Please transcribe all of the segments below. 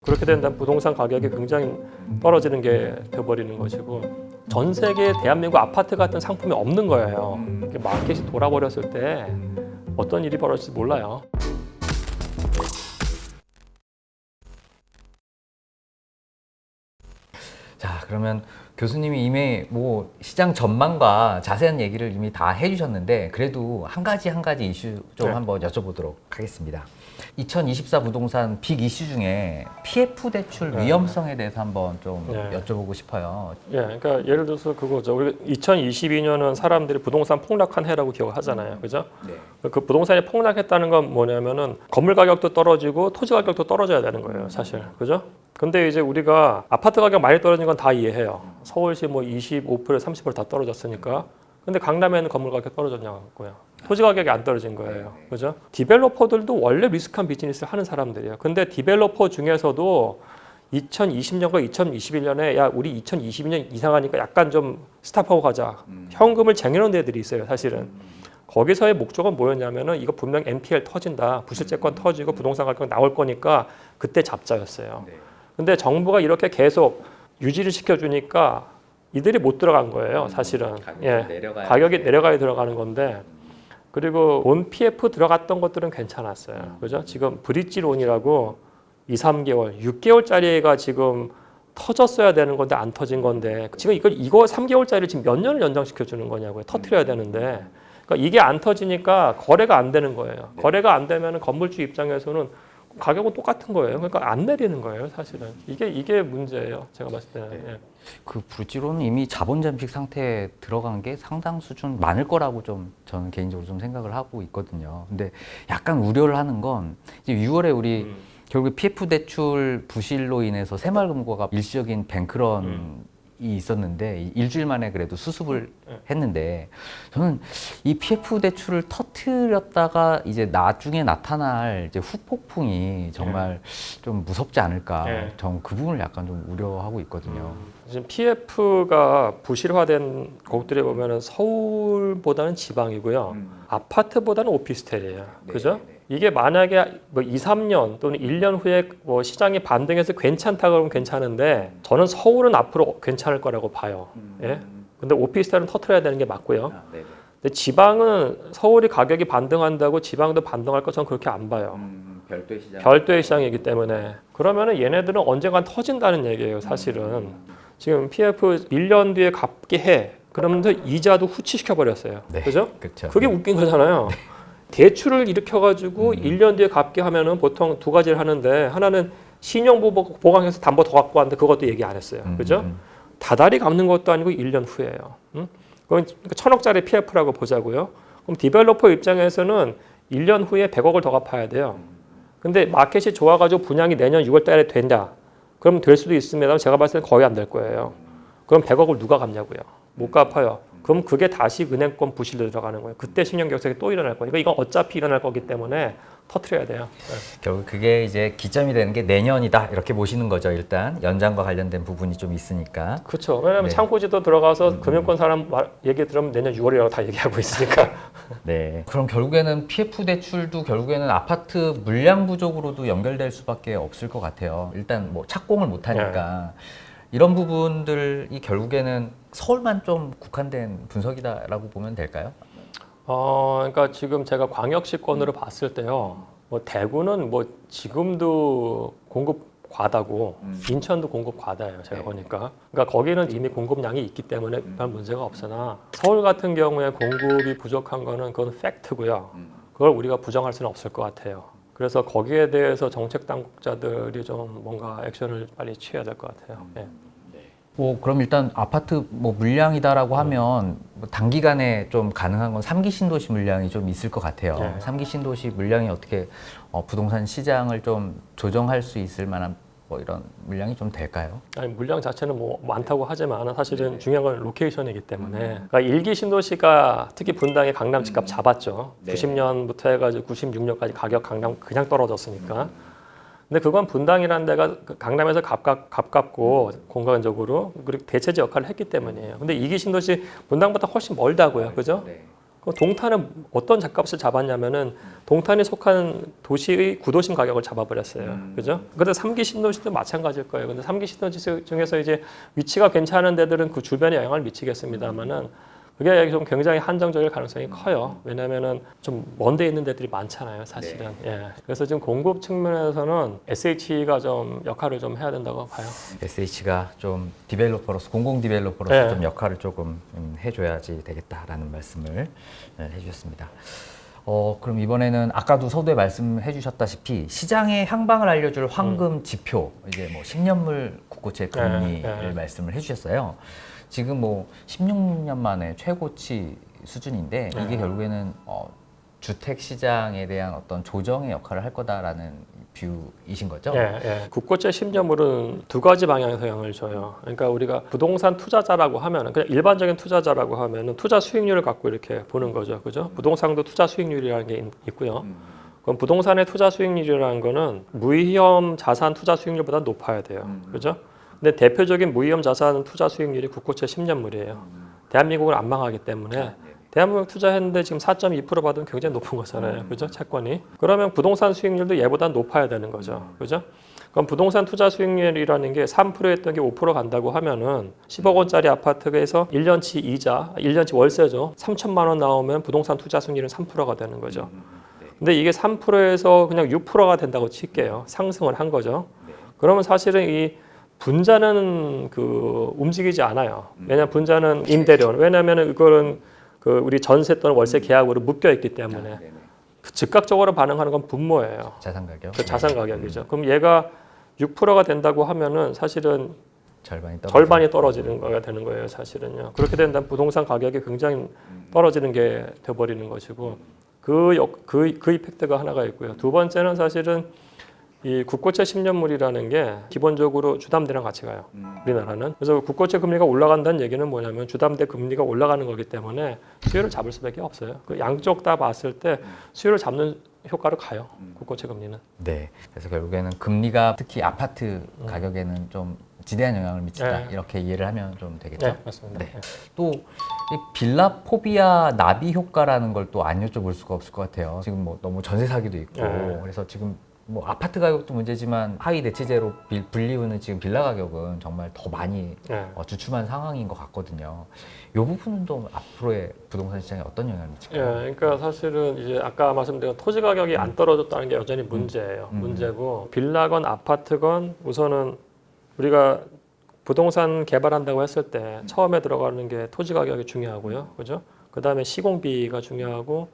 그렇게 된다면 부동산 가격이 굉장히 떨어지는 게 돼버리는 것이고 전 세계 대한민국 아파트 같은 상품이 없는 거예요. 마켓이 돌아버렸을 때 어떤 일이 벌어질지 몰라요. 자, 그러면 교수님이 이미 뭐 시장 전망과 자세한 얘기를 이미 다 해주셨는데 그래도 한 가지 이슈 좀 네. 한번 여쭤보도록 하겠습니다. 2024 부동산 빅 이슈 중에 PF 대출 위험성에 대해서 한번 좀 여쭤보고 싶어요. 예, 그러니까 예를 들어서 그거죠. 우리 2022년은 사람들이 부동산 폭락한 해라고 기억을 하잖아요, 그죠? 네. 그 부동산이 폭락했다는 건 뭐냐면은 건물 가격도 떨어지고 토지 가격도 떨어져야 되는 거예요, 사실, 그죠? 근데 이제 우리가 아파트 가격 많이 떨어진 건 다 이해해요. 서울시 뭐 25%, 30% 다 떨어졌으니까. 근데 강남에는 건물 가격 떨어졌냐고요. 토지 가격이 안 떨어진 거예요. 그죠? 디벨로퍼들도 원래 리스크한 비즈니스를 하는 사람들이에요. 근데 디벨로퍼 중에서도 2020년과 2021년에 야 우리 2022년 이상하니까 약간 좀 스탑하고 가자. 현금을 쟁여놓은 데들이 있어요, 사실은. 거기서의 목적은 뭐였냐면은 이거 분명 NPL 터진다. 부실채권 터지고 부동산 가격 나올 거니까 그때 잡자였어요. 근데 정부가 이렇게 계속 유지를 시켜주니까 이들이 못 들어간 거예요, 사실은. 가격이 내려가야 들어가는 건데. 그리고 온 PF 들어갔던 것들은 괜찮았어요. 그죠? 지금 브릿지 론이라고 2, 3개월, 6개월짜리가 지금 터졌어야 되는 건데 안 터진 건데 지금 이거 3개월짜리 지금 몇 년을 연장시켜 주는 거냐고요. 터트려야 되는데. 그러니까 이게 안 터지니까 거래가 안 되는 거예요. 거래가 안 되면 건물주 입장에서는 가격은 똑같은 거예요. 그러니까 안 내리는 거예요, 사실은. 이게 문제예요. 제가 봤을 때는. 예. 그 브릿지로는 이미 자본 잠식 상태에 들어간 게 상당 수준 많을 거라고 좀 저는 개인적으로 좀 생각을 하고 있거든요. 근데 약간 우려를 하는 건 이제 6월에 우리 결국 PF 대출 부실로 인해서 새마을금고가 일시적인 뱅크런이 있었는데 일주일 만에 그래도 수습을 했는데 저는 이 PF 대출을 터뜨렸다가 이제 나중에 나타날 이제 후폭풍이 정말 좀 무섭지 않을까. 전 그 부분을 약간 좀 우려하고 있거든요. 지금 PF가 부실화된 곳들에 보면은 서울보다는 지방이고요. 아파트보다는 오피스텔이에요. 그죠? 이게 만약에 뭐 2, 3년 또는 1년 후에 뭐 시장이 반등해서 괜찮다 그러면 괜찮은데 저는 서울은 앞으로 괜찮을 거라고 봐요. 예? 근데 오피스텔은 터트려야 되는 게 맞고요. 근데 지방은 서울이 가격이 반등한다고 지방도 반등할 거 저는 그렇게 안 봐요. 별도의 시장이기 때문에. 그러면은 얘네들은 언젠간 터진다는 얘기예요, 사실은. 지금 PF 1년 뒤에 갚게 해. 그러면서 이자도 후치시켜 버렸어요. 그죠? 그쵸. 그게 웃긴 거잖아요. 대출을 일으켜가지고 1년 뒤에 갚게 하면은 보통 두 가지를 하는데 하나는 신용 보강해서 담보 더 갖고 왔는데 그것도 얘기 안 했어요. 그죠? 다달이 갚는 것도 아니고 1년 후예요. 그건 1,000억짜리 PF라고 보자고요. 그럼 디벨로퍼 입장에서는 1년 후에 100억을 더 갚아야 돼요. 근데 마켓이 좋아가지고 분양이 내년 6월 달에 된다. 그럼 될 수도 있습니다. 제가 봤을 때는 거의 안 될 거예요. 그럼 100억을 누가 갚냐고요. 못 갚아요. 그럼 그게 다시 은행권 부실로 들어가는 거예요. 그때 신용격색이 또 일어날 거예요. 이건 어차피 일어날 거기 때문에 터트려야 돼요. 결국 그게 이제 기점이 되는 게 내년이다 이렇게 보시는 거죠. 일단 연장과 관련된 부분이 좀 있으니까. 그렇죠. 왜냐하면 창고지도 들어가서 금융권 사람 얘기 들으면 내년 6월이라고 다 얘기하고 있으니까. 네. 그럼 결국에는 PF 대출도 결국에는 아파트 물량 부족으로도 연결될 수밖에 없을 것 같아요. 일단 뭐 착공을 못 하니까. 이런 부분들이 결국에는 서울만 좀 국한된 분석이다라고 보면 될까요? 그러니까 지금 제가 광역시권으로 봤을 때요. 뭐 대구는 뭐 지금도 공급 과다고 인천도 공급 과다예요. 제가 보니까. 그러니까 거기는 이미 공급량이 있기 때문에 별 문제가 없으나 서울 같은 경우에 공급이 부족한 거는 그건 팩트고요. 그걸 우리가 부정할 수는 없을 것 같아요. 그래서 거기에 대해서 정책 당국자들이 좀 뭔가 액션을 빨리 취해야 될 것 같아요. 예. 그럼 일단 아파트 뭐 물량이다라고 하면 뭐 단기간에 좀 가능한 건 3기 신도시 물량이 좀 있을 것 같아요. 3기 신도시 물량이 어떻게 부동산 시장을 좀 조정할 수 있을 만한 뭐 이런 물량이 좀 될까요? 아니, 물량 자체는 뭐 많다고 하지만 사실은 중요한 건 로케이션이기 때문에 그러니까 1기 신도시가 특히 분당의 강남 집값 잡았죠. 90년부터 해가지고 96년까지 가격 강남 그냥 떨어졌으니까. 근데 그건 분당이라는 데가 강남에서 가깝고 공간적으로 그리고 대체지 역할을 했기 때문이에요. 근데 2기 신도시 분당보다 훨씬 멀다고요. 그죠? 그 동탄은 어떤 집값을 잡았냐면은 동탄이 속한 도시의 구도심 가격을 잡아버렸어요. 그죠? 근데 3기 신도시도 마찬가지일 거예요. 근데 3기 신도시 중에서 이제 위치가 괜찮은 데들은 그 주변에 영향을 미치겠습니다만은 그게 좀 굉장히 한정적일 가능성이 커요. 왜냐면은 좀 먼데 있는 데들이 많잖아요, 사실은. 예. 그래서 지금 공급 측면에서는 SH가 좀 역할을 좀 해야 된다고 봐요. SH가 좀 디벨로퍼로서 공공 디벨로퍼로서 네. 좀 역할을 조금 해줘야지 되겠다라는 말씀을 해주셨습니다. 그럼 이번에는 아까도 서두에 말씀해 주셨다시피 시장의 향방을 알려줄 황금 지표 이제 뭐 10년물 국고채 금리를 말씀을 해주셨어요. 지금 뭐 16년 만에 최고치 수준인데 이게 결국에는 주택 시장에 대한 어떤 조정의 역할을 할 거다라는 뷰이신 거죠? 예. 국고채 10년물은 두 가지 방향에서 영향을 줘요. 그러니까 우리가 부동산 투자자라고 하면은 그냥 일반적인 투자자라고 하면은 투자 수익률을 갖고 이렇게 보는 거죠. 그죠? 부동산도 투자 수익률이라는 게 있고요. 그럼 부동산의 투자 수익률이라는 거는 무위험 자산 투자 수익률보다 높아야 돼요. 그죠? 근데 대표적인 무위험 자산 투자 수익률이 국고채 10년물이에요. 대한민국을 안 망하기 때문에 대한민국 투자했는데 지금 4.2% 받으면 굉장히 높은 거잖아요. 그죠? 채권이. 그러면 부동산 수익률도 얘보다 높아야 되는 거죠. 그죠? 그럼 부동산 투자 수익률이라는 게 3%였던 게 5% 간다고 하면은 10억 원짜리 아파트에서 1년치 이자, 1년치 월세죠. 3천만 원 나오면 부동산 투자 수익률은 3%가 되는 거죠. 근데 이게 3%에서 그냥 6%가 된다고 칠게요. 상승을 한 거죠. 그러면 사실은 이 분자는 그 움직이지 않아요. 왜냐하면 분자는 임대료. 왜냐하면 이거는 그 우리 전세 또는 월세 계약으로 묶여 있기 때문에 그 즉각적으로 반응하는 건 분모예요. 자산 가격. 그 자산 가격이죠. 그럼 얘가 6%가 된다고 하면은 사실은 절반이 떨어지는 거가 되는 거예요. 사실은요. 그렇게 된다면 부동산 가격이 굉장히 떨어지는 게 돼버리는 것이고 그 이펙트가 하나가 있고요. 두 번째는 사실은 이 국고채 10년물이라는 게 기본적으로 주담대랑 같이 가요. 우리나라는. 그래서 국고채 금리가 올라간다는 얘기는 뭐냐면 주담대 금리가 올라가는 거기 때문에 수요를 잡을 수밖에 없어요. 그 양쪽 다 봤을 때 수요를 잡는 효과로 가요. 국고채 금리는. 네. 그래서 결국에는 금리가 특히 아파트 가격에는 좀 지대한 영향을 미친다. 이렇게 이해를 하면 좀 되겠죠. 네, 맞습니다. 네. 또 이 빌라 포비아 나비 효과라는 걸 또 안 여쭤볼 수가 없을 것 같아요. 지금 뭐 너무 전세 사기도 있고 그래서 지금 뭐 아파트 가격도 문제지만 하위 대치제로 불리우는 지금 빌라 가격은 정말 더 많이 주춤한 상황인 것 같거든요. 이 부분은 좀 앞으로의 부동산 시장에 어떤 영향을 미칠까요? 그러니까 사실은 이제 아까 말씀드린 토지 가격이 안 떨어졌다는 게 여전히 문제예요. 문제고 빌라건 아파트건 우선은 우리가 부동산 개발한다고 했을 때 처음에 들어가는 게 토지 가격이 중요하고요, 그죠? 그 다음에 시공비가 중요하고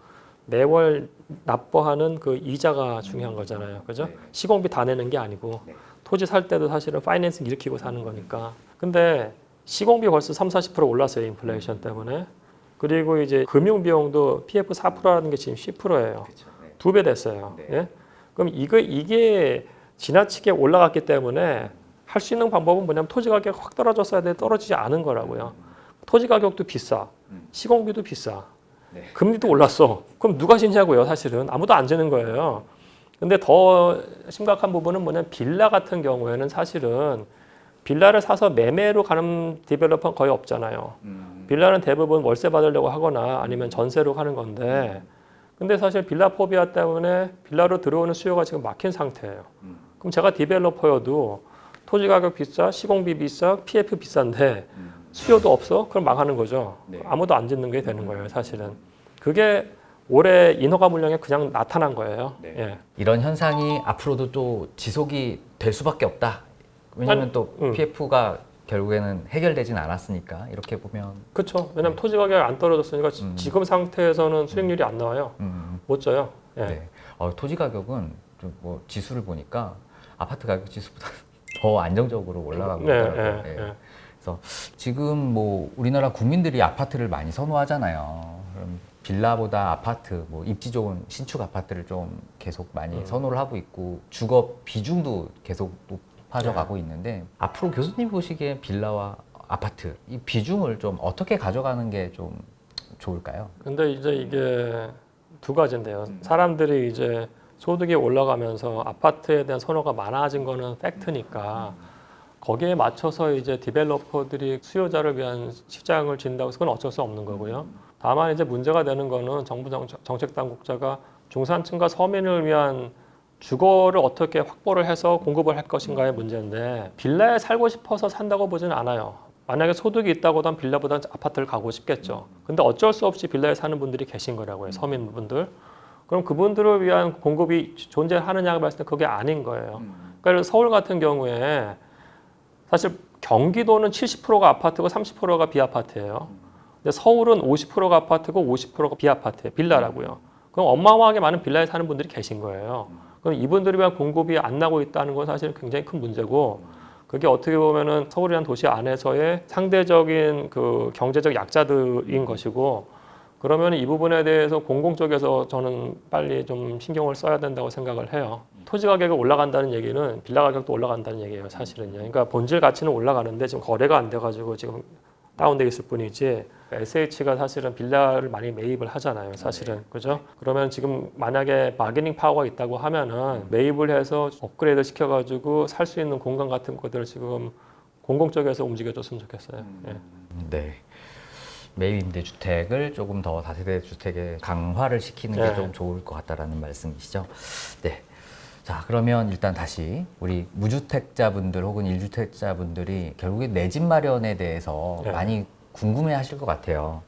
매월 납부하는 그 이자가 중요한 거잖아요. 그죠? 시공비 다 내는 게 아니고 토지 살 때도 사실은 파이낸싱 일으키고 사는 거니까. 근데 시공비 벌써 30-40% 올랐어요. 인플레이션 때문에. 그리고 이제 금융 비용도 PF 4%라는 게 지금 10%예요. 2배 됐어요. 예? 그럼 이게 지나치게 올라갔기 때문에 할 수 있는 방법은 뭐냐면 토지 가격이 확 떨어졌어야 돼. 떨어지지 않은 거라고요. 토지 가격도 비싸. 시공비도 비싸. 금리도 올랐어. 그럼 누가 지냐고요, 사실은. 아무도 안 지는 거예요. 근데 더 심각한 부분은 뭐냐면 빌라 같은 경우에는 사실은 빌라를 사서 매매로 가는 디벨로퍼는 거의 없잖아요. 빌라는 대부분 월세 받으려고 하거나 아니면 전세로 하는 건데 근데 사실 빌라 포비아 때문에 빌라로 들어오는 수요가 지금 막힌 상태예요. 그럼 제가 디벨로퍼여도 토지 가격 비싸, 시공비 비싸, PF 비싼데 수요도 없어? 그럼 망하는 거죠. 아무도 안 짓는 게 되는 거예요, 사실은. 그게 올해 인허가 물량에 그냥 나타난 거예요. 예. 이런 현상이 앞으로도 또 지속이 될 수밖에 없다. 왜냐하면 또 PF가 결국에는 해결되진 않았으니까 이렇게 보면 그렇죠. 왜냐하면 토지 가격이 안 떨어졌으니까 지금 상태에서는 수익률이 안 나와요. 못 져요. 예. 네. 토지 가격은 좀 뭐 지수를 보니까 아파트 가격 지수보다 더 안정적으로 올라가고 있더라고요. 그래서 지금 뭐 우리나라 국민들이 아파트를 많이 선호하잖아요. 그럼 빌라보다 아파트, 뭐 입지 좋은 신축 아파트를 좀 계속 많이 선호를 하고 있고 주거 비중도 계속 높아져 가고 있는데 앞으로 교수님 보시기에 빌라와 아파트 이 비중을 좀 어떻게 가져가는 게 좀 좋을까요? 근데 이제 이게 두 가지인데요. 사람들이 이제 소득이 올라가면서 아파트에 대한 선호가 많아진 거는 팩트니까 거기에 맞춰서 이제 디벨로퍼들이 수요자를 위한 시장을 진다고 해서 그건 어쩔 수 없는 거고요. 다만 이제 문제가 되는 거는 정부 정책 당국자가 중산층과 서민을 위한 주거를 어떻게 확보를 해서 공급을 할 것인가의 문제인데 빌라에 살고 싶어서 산다고 보지는 않아요. 만약에 소득이 있다고도 한 빌라보다는 아파트를 가고 싶겠죠. 근데 어쩔 수 없이 빌라에 사는 분들이 계신 거라고요. 서민분들. 그럼 그분들을 위한 공급이 존재하느냐고 봤을 때 그게 아닌 거예요. 그러니까 서울 같은 경우에 사실 경기도는 70%가 아파트고 30%가 비아파트예요. 근데 서울은 50%가 아파트고 50%가 비아파트예요. 빌라라고요. 그럼 어마어마하게 많은 빌라에 사는 분들이 계신 거예요. 그럼 이분들을 위한 공급이 안 나고 있다는 건 사실 굉장히 큰 문제고 그게 어떻게 보면은 서울이라는 도시 안에서의 상대적인 그 경제적 약자들인 것이고 그러면 이 부분에 대해서 공공 쪽에서 저는 빨리 좀 신경을 써야 된다고 생각을 해요. 토지 가격이 올라간다는 얘기는 빌라 가격도 올라간다는 얘기예요, 사실은요. 그러니까 본질 가치는 올라가는데 지금 거래가 안 돼가지고 지금 다운돼 있을 뿐이지 SH가 사실은 빌라를 많이 매입을 하잖아요, 사실은. 그죠? 그러면 지금 만약에 바게닝 파워가 있다고 하면은 매입을 해서 업그레이드 시켜가지고 살 수 있는 공간 같은 것들을 지금 공공 쪽에서 움직여줬으면 좋겠어요. 예. 네. 매입 임대주택을 조금 더 다세대 주택에 강화를 시키는 게 좀 좋을 것 같다라는 말씀이시죠? 네. 자, 그러면 일단 다시 우리 무주택자분들 혹은 1주택자분들이 결국에 내 집 마련에 대해서 많이 궁금해 하실 것 같아요.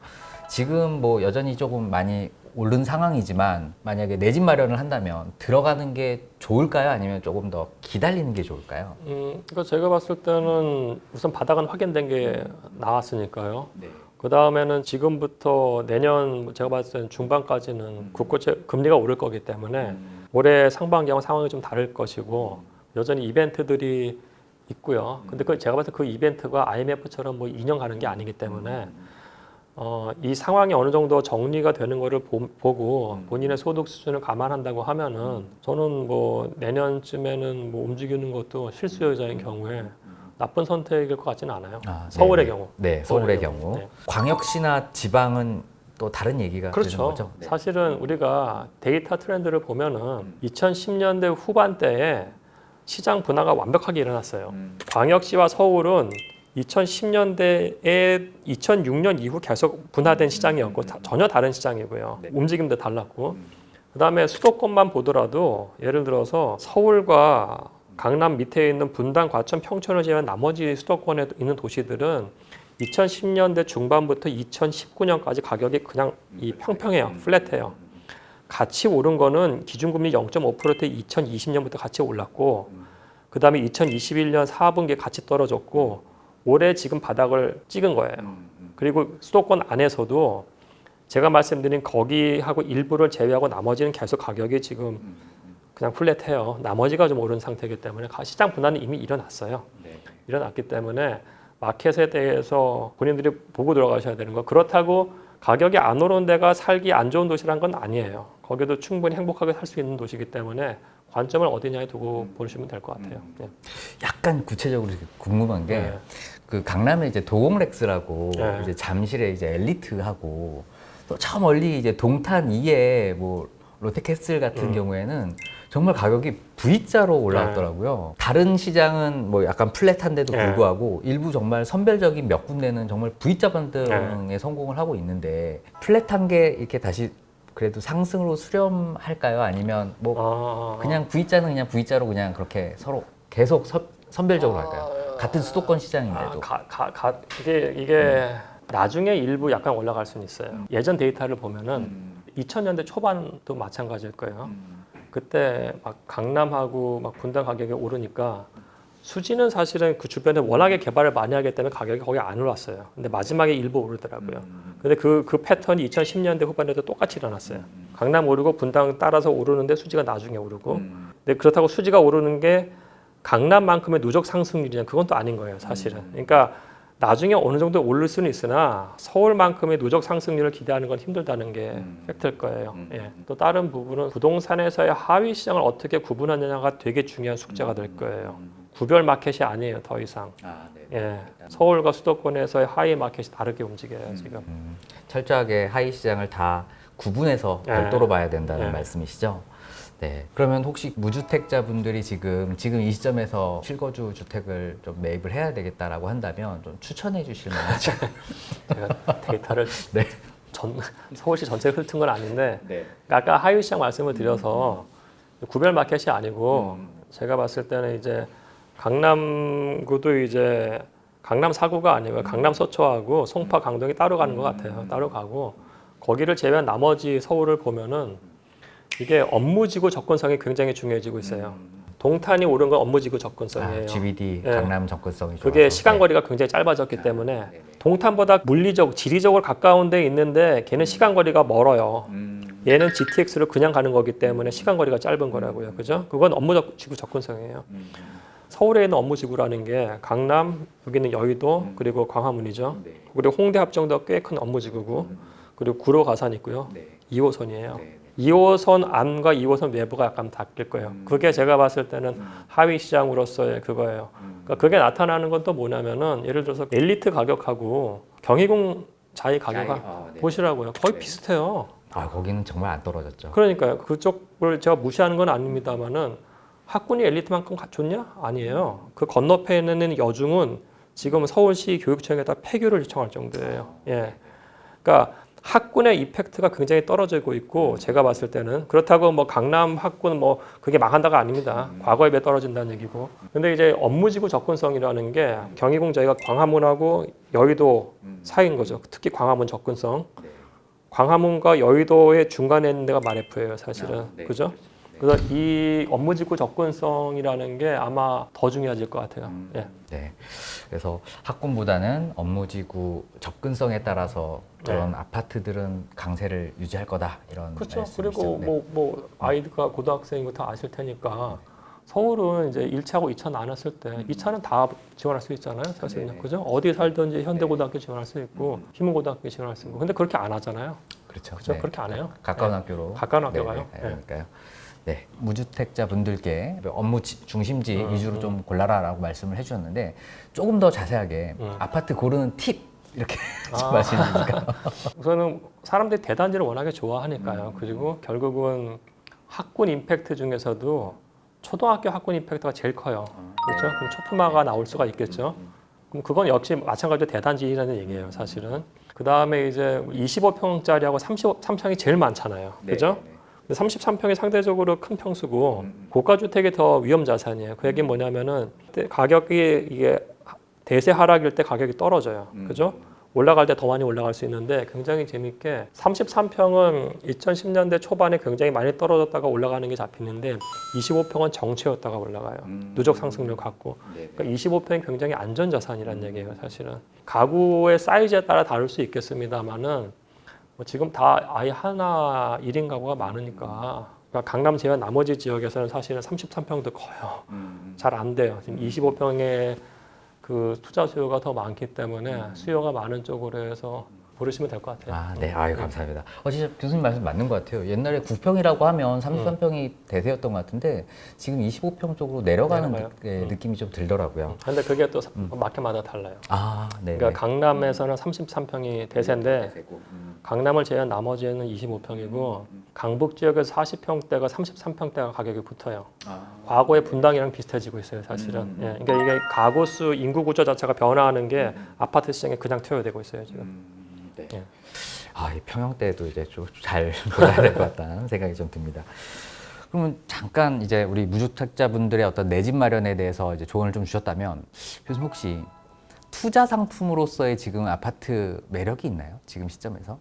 지금 뭐 여전히 조금 많이 오른 상황이지만 만약에 내 집 마련을 한다면 들어가는 게 좋을까요? 아니면 조금 더 기다리는 게 좋을까요? 그러니까 제가 봤을 때는 우선 바닥은 확인된 게 나왔으니까요. 네. 그 다음에는 지금부터 내년 제가 봤을 때는 중반까지는 국고채 금리가 오를 거기 때문에 올해 상반기하고 상황이 좀 다를 것이고 여전히 이벤트들이 있고요. 근데 그 제가 봤을 때 그 이벤트가 IMF처럼 뭐 2년 가는 게 아니기 때문에 이 상황이 어느 정도 정리가 되는 거를 보고 본인의 소득 수준을 감안한다고 하면은 저는 뭐 내년쯤에는 뭐 움직이는 것도 실수요자인 경우에 나쁜 선택일 것 같지는 않아요. 서울의 경우. 네, 서울의 경우. 네. 광역시나 지방은 또 다른 얘기가 되는 그렇죠. 거죠. 네. 사실은 우리가 데이터 트렌드를 보면은 2010년대 후반대에 시장 분화가 완벽하게 일어났어요. 광역시와 서울은 2010년대에 2006년 이후 계속 분화된 시장이었고 전혀 다른 시장이고요. 움직임도 달랐고 그다음에 수도권만 보더라도 예를 들어서 서울과 강남 밑에 있는 분당, 과천, 평촌을 제외한 나머지 수도권에 있는 도시들은 2010년대 중반부터 2019년까지 가격이 그냥 평평해요. 플랫해요. 같이 오른 거는 기준금리 0.5%대 2020년부터 같이 올랐고 그 다음에 2021년 4분기에 같이 떨어졌고 올해 지금 바닥을 찍은 거예요. 그리고 수도권 안에서도 제가 말씀드린 거기하고 일부를 제외하고 나머지는 계속 가격이 지금 그냥 플랫해요. 나머지가 좀 오른 상태이기 때문에 시장 분할은 이미 일어났어요. 일어났기 때문에 마켓에 대해서 본인들이 보고 들어가셔야 되는 거. 그렇다고 가격이 안 오른 데가 살기 안 좋은 도시란 건 아니에요. 거기도 충분히 행복하게 살 수 있는 도시이기 때문에 관점을 어디냐에 두고 보시면 될 것 같아요. 약간 구체적으로 궁금한 게 그 강남에 이제 도공렉스라고 이제 잠실에 이제 엘리트하고 또 저 멀리 이제 동탄 2에 뭐 롯데캐슬 같은 경우에는 정말 가격이 V자로 올라왔더라고요. 다른 시장은 뭐 약간 플랫한데도 불구하고 일부 정말 선별적인 몇 군데는 정말 V자 반등에 성공을 하고 있는데 플랫한 게 이렇게 다시 그래도 상승으로 수렴할까요? 아니면 뭐 그냥 V자는 그냥 V자로 그냥 그렇게 서로 계속 선별적으로 할까요? 같은 수도권 시장인데도. 이게 나중에 일부 약간 올라갈 수는 있어요. 예전 데이터를 보면은 2000년대 초반도 마찬가지일 거예요. 그때 막 강남하고 막 분당 가격이 오르니까 수지는 사실은 그 주변에 워낙에 개발을 많이 하기 때문에 가격이 거의 안 올랐어요. 근데 마지막에 일부 오르더라고요. 근데 그 패턴이 2010년대 후반에도 똑같이 일어났어요. 강남 오르고 분당 따라서 오르는데 수지가 나중에 오르고. 근데 그렇다고 수지가 오르는 게 강남만큼의 누적 상승률이냐 그건 또 아닌 거예요, 사실은. 그러니까 나중에 어느 정도 오를 수는 있으나 서울만큼의 누적 상승률을 기대하는 건 힘들다는 게 팩트일 거예요. 또 다른 부분은 부동산에서의 하위 시장을 어떻게 구분하느냐가 되게 중요한 숙제가 될 거예요. 구별 마켓이 아니에요, 더 이상. 서울과 수도권에서의 하위 마켓이 다르게 움직여요, 지금. 철저하게 하위 시장을 다 구분해서 별도로 봐야 된다는 말씀이시죠? 네. 그러면 혹시 무주택자분들이 지금 이 시점에서 실거주 주택을 좀 매입을 해야 되겠다라고 한다면 좀 추천해 주실 만한 제가 데이터를 서울시 전체를 훑은 건 아닌데 네. 아까 하위시장 말씀을 드려서 구별 마켓이 아니고 제가 봤을 때는 이제 강남구도 이제 강남 4구가 아니고 강남 서초하고 송파 강동이 따로 가는 것 같아요. 따로 가고 거기를 제외한 나머지 서울을 보면은 이게 업무지구 접근성이 굉장히 중요해지고 있어요. 동탄이 오른 건 업무지구 접근성이에요. GBD 예. 강남 접근성이 좋아서. 그게 시간 거리가 굉장히 짧아졌기 때문에 동탄보다 물리적, 지리적으로 가까운 데 있는데 걔는 시간 거리가 멀어요. 얘는 GTX로 그냥 가는 거기 때문에 시간 거리가 짧은 거라고요. 그죠? 그건 업무지구 접근성이에요. 서울에 있는 업무지구라는 게 강남, 여기는 여의도, 그리고 광화문이죠. 네. 그리고 홍대 합정도 꽤 큰 업무지구고, 그리고 구로 가산 있고요. 네. 2호선이에요. 네. 2호선 안과 2호선 외부가 약간 바뀔 거예요. 그게 제가 봤을 때는 하위 시장으로서의 그거예요. 그러니까 그게 나타나는 건 또 뭐냐면은 예를 들어서 엘리트 가격하고 경희궁 자이 가격하 네. 보시라고요. 거의 네. 비슷해요. 아, 거기는 정말 안 떨어졌죠. 그러니까요. 그쪽을 제가 무시하는 건 아닙니다만은 학군이 엘리트만큼 좋냐? 아니에요. 그 건너편에 있는 여중은 지금 서울시 교육청에다 폐교를 요청할 정도예요. 예. 그러니까 학군의 이펙트가 굉장히 떨어지고 있고 제가 봤을 때는 그렇다고 뭐 강남 학군 뭐 그게 망한다가 아닙니다. 과거에 비해 떨어진다는 얘기고. 근데 이제 업무지구 접근성이라는 게 경희궁 저희가 광화문하고 여의도 사이인 거죠. 특히 광화문 접근성. 광화문과 여의도의 중간에 있는 데가 마레프예요, 사실은. 네. 그죠? 그래서 이 업무지구 접근성이라는 게 아마 더 중요해질 것 같아요. 예. 네. 그래서 학군보다는 업무지구 접근성에 따라서 그런 아파트들은 강세를 유지할 거다 이런 그렇죠. 말씀이시죠? 그리고 네. 뭐 아이가 고등학생인 거 다 아실 테니까 서울은 이제 1차하고 2차 나눴을 때 2차는 다 지원할 수 있잖아요. 사실은. 네네. 그죠? 어디 살든지 현대고등학교 지원할 수 있고 희문고등학교 지원할 수 있고. 근데 그렇게 안 하잖아요. 그렇죠. 그죠? 네. 그렇게 안 해요. 가까운 네. 학교로 가까운 학교 네, 가요. 네, 네. 그러니까요. 네, 무주택자 분들께 업무 중심지 위주로 좀 골라라라고 말씀을 해주셨는데 조금 더 자세하게 아파트 고르는 팁 이렇게 좀 말씀해주실까요? 우선은 사람들이 대단지를 워낙에 좋아하니까요. 그리고 결국은 학군 임팩트 중에서도 초등학교 학군 임팩트가 제일 커요. 그렇죠? 그럼 초품화가 나올 수가 있겠죠. 그럼 그건 역시 마찬가지로 대단지라는 얘기예요, 사실은. 그 다음에 이제 25평짜리하고 33평이 제일 많잖아요. 그죠? 33평이 상대적으로 큰 평수고 고가주택이 더 위험 자산이에요. 그 얘기는 뭐냐면은 가격이 이게 대세 하락일 때 가격이 떨어져요. 그죠? 올라갈 때 더 많이 올라갈 수 있는데 굉장히 재밌게 33평은 2010년대 초반에 굉장히 많이 떨어졌다가 올라가는 게 잡히는데 25평은 정체였다가 올라가요. 누적 상승률 갖고. 그러니까 25평이 굉장히 안전 자산이라는 얘기예요, 사실은. 가구의 사이즈에 따라 다를 수 있겠습니다만은 뭐 지금 다 아예 하나 1인 가구가 많으니까 그러니까 강남 제외한 나머지 지역에서는 사실은 33평도 커요. 잘 안 돼요. 지금 25평의 그 투자 수요가 더 많기 때문에 수요가 많은 쪽으로 해서 고르시면 될 것 같아요. 아, 네, 아유 감사합니다. 진짜 교수님 말씀 맞는 것 같아요. 옛날에 9평이라고 하면 33평이 대세였던 것 같은데 지금 25평 쪽으로 내려가는 느낌이 좀 들더라고요. 근데 그게 또 마켓마다 달라요. 아, 네. 그러니까 강남에서는 33평이 대세인데 강남을 제외한 나머지는 25평이고 강북 지역에서 40평대가 33평대가 가격이 붙어요. 과거의 분당이랑 비슷해지고 있어요, 사실은. 예, 그러니까 이게 가구 수, 인구 구조 자체가 변화하는 게 아파트 시장에 그냥 투여되고 있어요, 지금. 예. 아, 이 평형대도 이제 좀 잘 보셔야 될 것 같다는 생각이 좀 듭니다. 그러면 잠깐 이제 우리 무주택자분들의 어떤 내 집 마련에 대해서 이제 조언을 좀 주셨다면 교수님 혹시 투자 상품으로서의 지금 아파트 매력이 있나요? 지금 시점에서?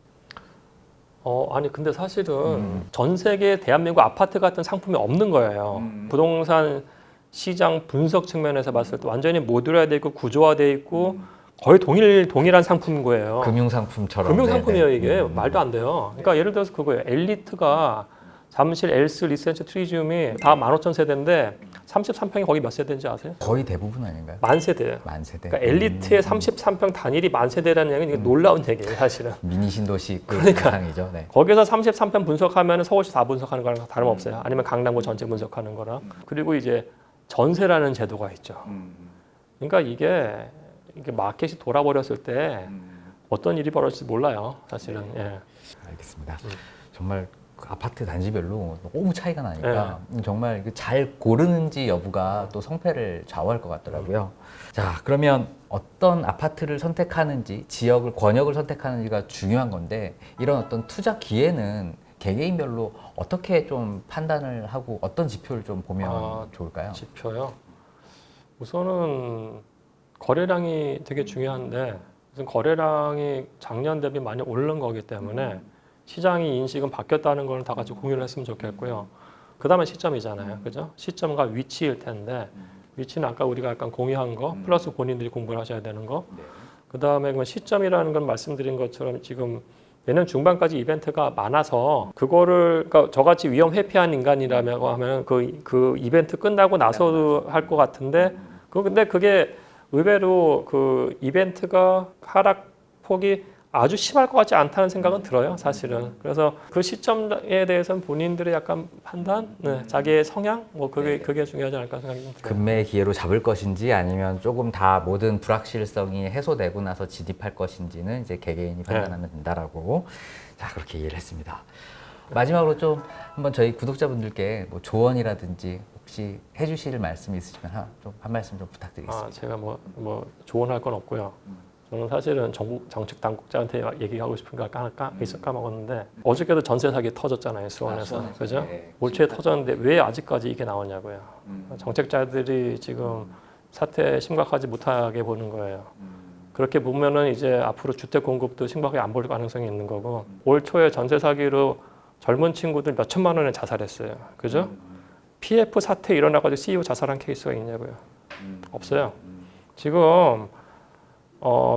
아니 근데 사실은 전 세계 대한민국 아파트 같은 상품이 없는 거예요. 부동산 시장 분석 측면에서 봤을 때 완전히 모듈화되어 있고 구조화되어 있고 거의 동일한 상품인 거예요. 금융상품처럼. 금융상품이에요, 이게. 말도 안 돼요. 그러니까 예를 들어서 그거예요. 엘리트가 잠실, 엘스, 리센츠, 트리지움이 다 15,000세대인데 33평이 거기 몇 세대인지 아세요? 거의 대부분 아닌가요? 만 세대예요. 만 세대. 그러니까 엘리트의 33평 단일이 만 세대라는 얘기는 이게 놀라운 얘기예요, 사실은. 미니 신도시 그러니까. 상이죠. 네. 거기서 33평 분석하면 서울시 다 분석하는 거랑 다름없어요. 아니면 강남구 전체 분석하는 거랑. 그리고 이제 전세라는 제도가 있죠. 그러니까 이게 마켓이 돌아버렸을 때 어떤 일이 벌어질지 몰라요, 사실은. 예. 알겠습니다. 정말 그 아파트 단지별로 너무 차이가 나니까 정말 잘 고르는지 여부가 또 성패를 좌우할 것 같더라고요. 자, 그러면 어떤 아파트를 선택하는지, 지역을, 권역을 선택하는지가 중요한 건데 이런 어떤 투자 기회는 개개인별로 어떻게 좀 판단을 하고 어떤 지표를 좀 보면 좋을까요? 지표요. 우선은 거래량이 되게 중요한데 우선 거래량이 작년 대비 많이 오른 거기 때문에 시장의 인식은 바뀌었다는 걸 다 같이 공유를 했으면 좋겠고요. 그 다음에 시점이잖아요. 그죠? 시점과 위치일 텐데 위치는 아까 우리가 약간 공유한 거 플러스 본인들이 공부를 하셔야 되는 거. 그 다음에 시점이라는 건 말씀드린 것처럼 지금 내년 중반까지 이벤트가 많아서 그거를 그러니까 저같이 위험 회피한 인간이라면 하면 그 이벤트 끝나고 나서도 할 것 같은데 근데 그게 의외로 그 이벤트가 하락폭이 아주 심할 것 같지 않다는 생각은 들어요, 사실은. 그래서 그 시점에 대해서는 본인들의 약간 판단, 자기의 성향, 뭐 그게 중요하지 않을까 생각이 좀 들어요. 금매의 기회로 잡을 것인지 아니면 조금 다 모든 불확실성이 해소되고 나서 진입할 것인지는 이제 개개인이 판단하면 된다라고 자 그렇게 이해를 했습니다. 마지막으로 좀 한번 저희 구독자분들께 뭐 조언이라든지 혹시 해주실 말씀이 있으시면 한 말씀 좀 부탁드리겠습니다. 제가 뭐 조언할 건 없고요. 저는 사실은 정책 당국자한테 얘기하고 싶은 거 아까 까먹었는데 어저께도 전세 사기 터졌잖아요, 수원에서. 그죠? 네, 올 초에 터졌는데 왜 아직까지 이게 나오냐고요. 정책자들이 지금 사태 심각하지 못하게 보는 거예요. 그렇게 보면은 이제 앞으로 주택 공급도 심각하게 안 볼 가능성이 있는 거고 올 초에 전세 사기로 젊은 친구들 몇 천만 원에 자살했어요. 그죠? PF 사태 일어나가지고 CEO 자살한 케이스가 있냐고요. 없어요. 지금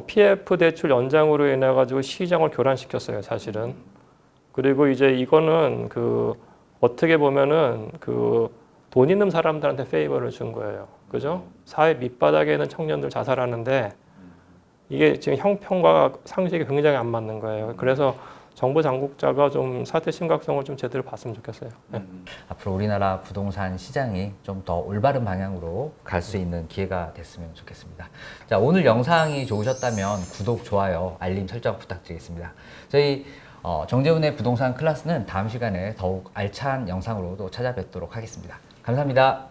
PF 대출 연장으로 인해 가지고 시장을 교란시켰어요, 사실은. 그리고 이제 이거는 어떻게 보면은 돈 있는 사람들한테 페이버를 준 거예요. 그죠? 사회 밑바닥에 있는 청년들 자살하는데 이게 지금 형평과 상식이 굉장히 안 맞는 거예요. 그래서 정부 당국자가 좀 사태 심각성을 좀 제대로 봤으면 좋겠어요. 네. 앞으로 우리나라 부동산 시장이 좀 더 올바른 방향으로 갈 수 있는 기회가 됐으면 좋겠습니다. 자, 오늘 영상이 좋으셨다면 구독, 좋아요, 알림 설정 부탁드리겠습니다. 저희 정재훈의 부동산 클래스는 다음 시간에 더욱 알찬 영상으로 또 찾아뵙도록 하겠습니다. 감사합니다.